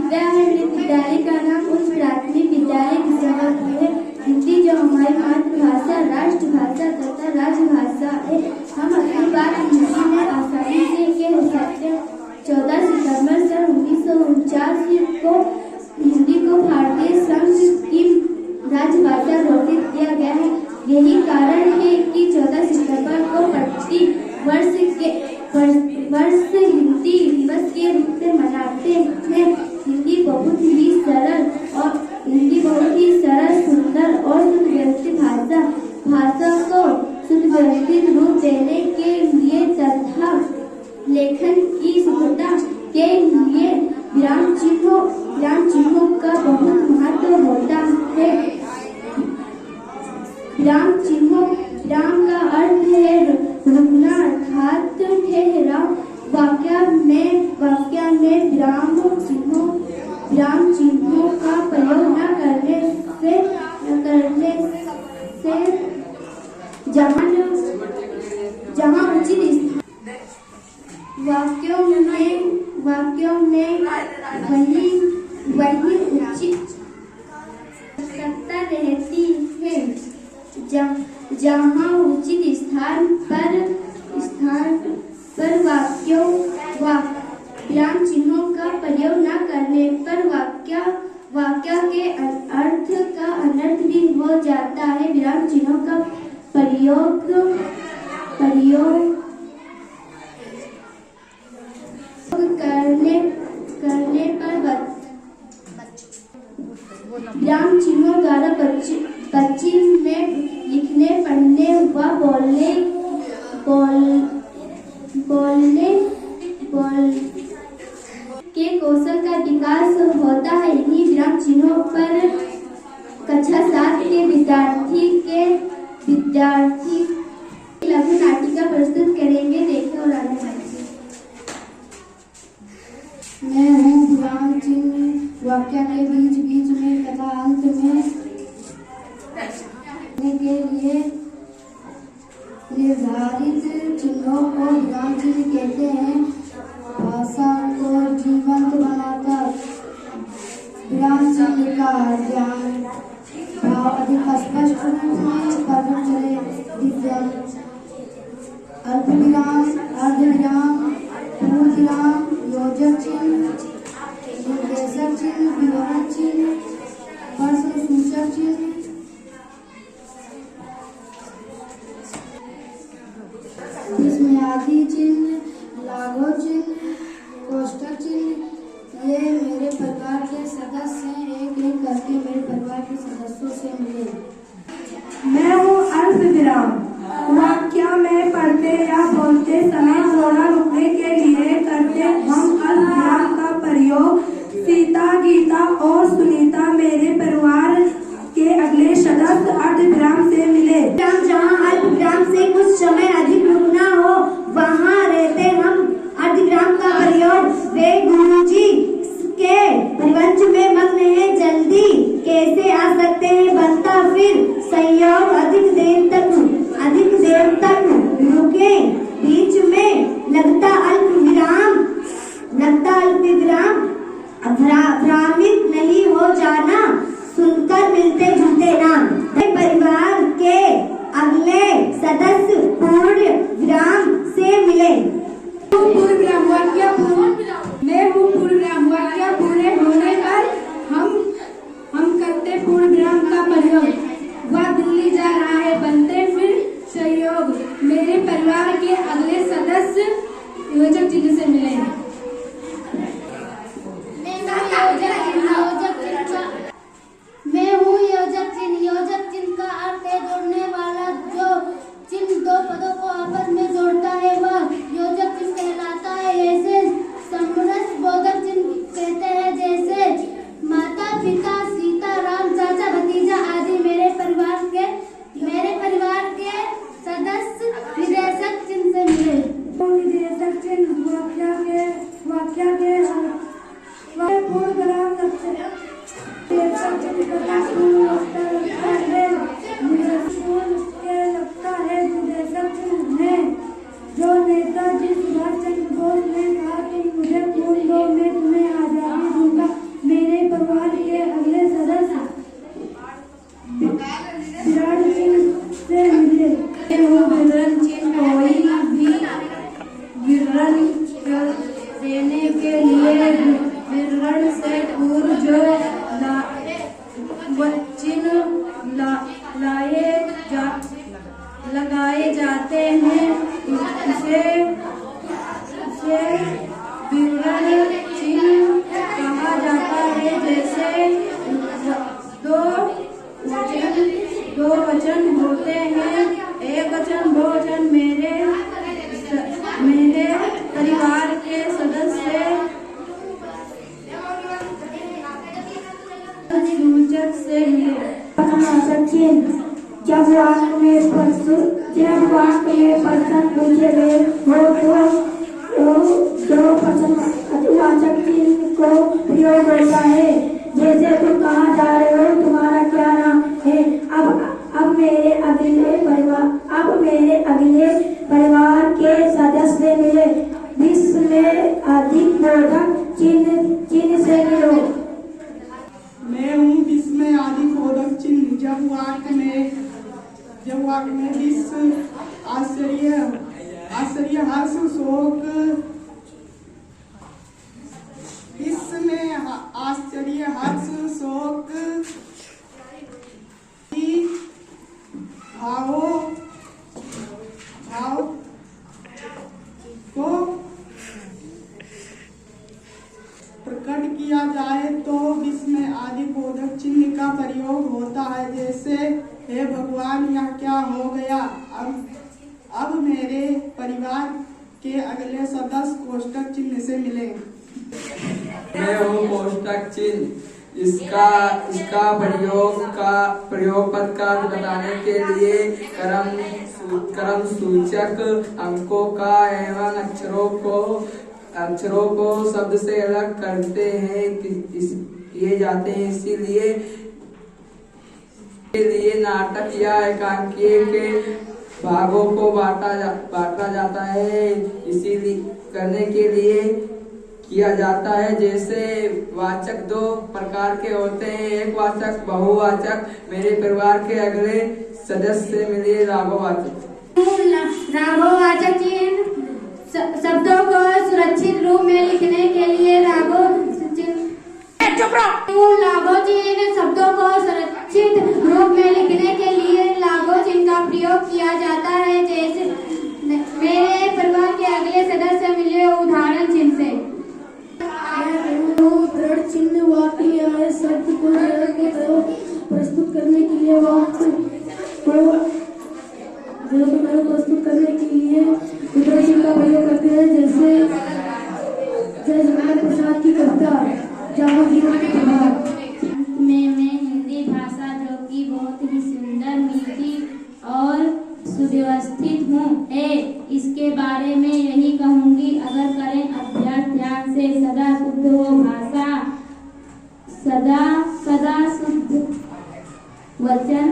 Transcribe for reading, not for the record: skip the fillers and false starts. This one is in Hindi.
विद्या है। मेरे विद्यालय का नाम उच्च प्राथमिक विद्यालय किसानपुर है। हिंदी जो हमारी मातृभाषा, राष्ट्रभाषा तथा राजभाषा है, हम अपनी बात हिंदी में आसानी से कह सकते हैं। 14 सितंबर सन 1949 को हिंदी को भारतीय संघ की राजभाषा घोषित किया गया है। यही कारण है कि 14 सितंबर को प्रति वर्ष हिंदी दिवस के रूप में मनाते हैं। हिंदी बहुत ही सरल, सुंदर और सुव्यवस्थित भाषा को सुव्यवस्थित रूप देने के लिए तथा लेखन की शुद्धता के लिए विराम चिन्हों का बहुत महत्व होता है। विराम का अर्थ है रुकना अर्थात ठहराव। वाक्य में विराम चिन्हों का प्रयोग न करने से जहाँ उचित वाक्यों में वही उचित आवश्यकता रहती है। जहाँ उचित स्थान पर विराम चिन्हों का प्रयोग न करने पर वाक्य के अर्थ का अनर्थ भी हो जाता है। विराम चिन्हों का प्रयोग करने पर विराम चिन्हों द्वारा बच्चे में लिखने, पढ़ने व बोलने के कौशल का विकास होता है। इन्हीं विराम चिन्हों पर कक्षा 7 के विद्यार्थी लघु नाटिका प्रस्तुत करेंगे। देखें और आगे बढ़िए। मैं हूँ विराम चिन्ह वाक्य के बीच में तथा अंत में के लिए निर्धारित चिन्हों को विराम चिन्ह कहते हैं। भाषा को जीवंत बनाकर विराम चिन्ह का ज्ञान भाव अधिक स्पष्ट रूप में पता चले। अल्पविराम, अर्धविराम, पूर्णविराम, योजक चिन्ह, निर्देशक चिन्ह, विवरण चिन्ह, प्रश्न सूचक चिन्ह, इसमें आदि चिन्ह, लागू चिन्ह, कोष्ठक चिन्ह। ये मेरे परिवार के सदस्य हैं। एक एक करके मेरे परिवार के सदस्यों से मिले। मैं हूँ अल्पविराम। वाक्य में पढ़ते या बोलते समय थोड़ा रुकने के लिए करते हम अल्पविराम का प्रयोग। सीता, गीता और सुनीता मेरे परिवार के अगले सदस्य अर्धविराम से मिले। जहाँ अल्पविराम से कुछ समय अधिक रुकना हो वहाँ रहते हम अर्धविराम का प्रयोग। वे गुरुजी के परिवंश में मग्न है, जल्दी कैसे आ सकते हैं बनता फिर संयोग। अधिक देर तक रुके, बीच में लगता अल्पविराम। भ्रामित नहीं हो जाना, सुनकर मिलते जुलते नाम। परिवार के अगले सदस्य पूर्ण विराम से मिले। मैं हूँ पूर्णविराम। वाक्य पूरे होने पर हम करते पूर्ण विराम का प्रयोग। वह दिल्ली जा रहा है बनते फिर सहयोग। मेरे परिवार के अगले सदस्य योजक चिन्ह से मिले। मैं हूँ योजक चिन्ह। योजक चिन्ह का अर्थ है जोड़ने वाला। जो चिन्ह दो पदों को आपस में जोड़ता है वह योजक चिन्ह कहलाता है। ऐसे समरस बोधक चिन्ह कहते हैं जैसे माता, पिता, सीता, राम, चाचा, भतीजा आदि। मेरे परिवार के सदस्य निर्देशक चिन्ह से मिले। निर्देशक चिन्ह वाक्य के पूर्ण विराम लगता है निर्देशक चिन्ह है। जो नेताजी सुभाष चंद्र बोस ने कहा कि मुझे खून दो मैं तुम्हें आजादी दूंगा, सूचक से मिले। चिन्ह जब वाक्य में प्रश्न पूछे गए हो तो जो प्रश्नवाचक चिन्ह को प्रयोग होता है। जैसे तुम कहाँ जा रहे हो, तुम्हारा क्या नाम है। अब मेरे अगले परिवार के सदस्य मिले। विश्व में अधिक बोधक चिन्ह से मिलो। मैं हूँ विश्व में आदि बोधक चिन्ह। जब वाक्य में विश्व आश्चर्य हर्ष शोक, विश्व में आश्चर्य हर्ष शोक भाव को प्रकट किया जाए तो विश्व में आदि बोधक चिन्ह का प्रयोग होता है। जैसे हे भगवान, यह क्या हो गया। अब मेरे परिवार के अगले सदस्य कोष्टक चिन्ह से मिले। मैं हूँ कोष्टक चिन्ह। इसका प्रयोग पद का बताने के लिए क्रम सूचक अंकों का एवं अक्षरों को शब्द से अलग करते हैं किए जाते हैं। इसीलिए नाटक या एकांकीय के भागों को बांटा जाता है। इसीलिए करने के लिए किया जाता है। जैसे वाचक दो प्रकार के होते हैं, एक वाचक बहुवाचक। मेरे परिवार के अगले सदस्य से मिले राघववाचक। राघववाचक चिन्ह शब्दों को सुरक्षित रूप में लिखने के लिए लाघव चिन्ह शब्दों को सुरक्षित रूप में लिखने के लिए लाघव चिन्ह का प्रयोग किया जाता है। जैसे मेरे परिवार के अगले सदस्य मिले उदाहरण चिन्ह से। दृढ़ चिन्ह वाक्य में आए शब्द को प्रस्तुत करने के लिए प्रस्तुत करने के लिए दृढ़ चिन्ह का प्रयोग करते हैं। जैसे जय जगन्नाथ प्रसाद की कविता जागो जीवन के प्रभात मैं हिंदी भाषा जो कि बहुत ही सुंदर, मीठी और सुव्यवस्थित है, इसके बारे में यही कहूँगी। अगर करें अभ्यास ध्यान से, सदा शुद्ध हो भाषा, सदा शुद्ध वचन